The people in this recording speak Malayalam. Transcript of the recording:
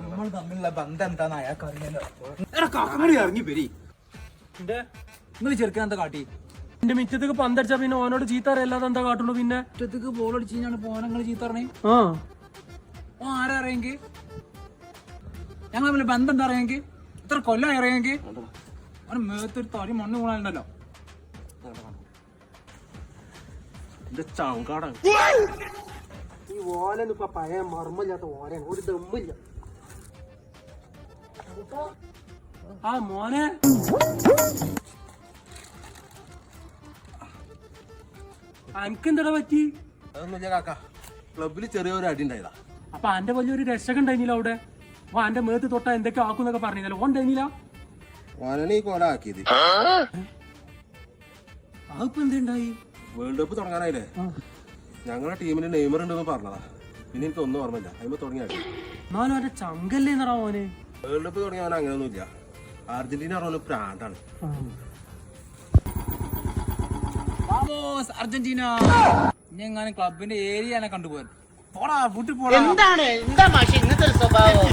നമ്മൾ തമ്മിലുള്ള ബന്ധം എന്താന്ന് അയാൾക്ക് അറിയാലോ. ഇറങ്ങി വരി. നിങ്ങൾ ചെറുക്കാൻ എന്താ കാട്ടി? എന്റെ മിറ്റത്തേക്ക് പന്തടിച്ചാ പിന്നെ ഓനോട് ചീത്ത അറിയാതെ എന്താ കാട്ടുള്ളൂ? പിന്നെ മുറ്റത്തേക്ക് ബോൾ അടിച്ച് കഴിഞ്ഞാണ് പോനങ്ങൾ ചീത്ത പറഞ്ഞേ. ആ ഓ ആരാ അറിയെങ്കിൽ ഞങ്ങൾ തമ്മിൽ ബന്ധം എന്താ അറിയെങ്കിൽ ഇത്ര കൊല്ലം അറിയെങ്കിൽ അവന് മേത്തൊരു തടി മണ്ണ് വീണാലുണ്ടല്ലോ. എന്റെ ചങ്കാടാണ് ഈ ഓലന്ന് ഇപ്പൊ പഴയ മർമ്മല്ലാത്ത ഓലാണ്, ഒരു ദമ്മില്ല. ആ മോനെ അനക്കെന്താ പറ്റി? അതൊന്നുമില്ല കാക്ക, ക്ലബില് ചെറിയൊരു അടി ഉണ്ടായതാ. അപ്പൊ അന്റെ വലിയൊരു രക്ഷകൻ ഉണ്ടായിരുന്നില്ല അവിടെ? അപ്പൊ അന്റെ മേത്ത് തൊട്ടാ എന്തൊക്കെ ആക്കുന്നൊക്കെ പറഞ്ഞില്ല, ഓൻ ഉണ്ടായിരുന്നില്ല? ഓനാണ് ഈ കോല ആക്കിയത്. അതിപ്പോ എന്തുണ്ടായി? വേൾഡ് കപ്പ് തുടങ്ങാനായില്ലേ, ഞങ്ങളുടെ ടീമിന് നെയ്മർ ഉണ്ടെന്ന് പറഞ്ഞതാ. പിന്നെ എനിക്ക് ഒന്നും ഓർമ്മയില്ല, അതിന് തുടങ്ങിയ അടി. എന്നാലും അവന്റെ ചങ്കല്ലേ എന്നറാ മോനെ. വേൾഡ് കപ്പ് തുടങ്ങിയവൻ അങ്ങനെയൊന്നുമില്ല. അർജന്റീന പറഞ്ഞ പ്രാന്താണ്. അർജന്റീന ഇനി എങ്ങാനും ക്ലബിന്റെ ഏരിയ കണ്ടുപോകാൻ പോടാ, വീട്ടിൽ പോടാ. എന്താണ് എന്താ മാഷി ഇങ്ങനത്തെ ഒരു സ്വഭാവം?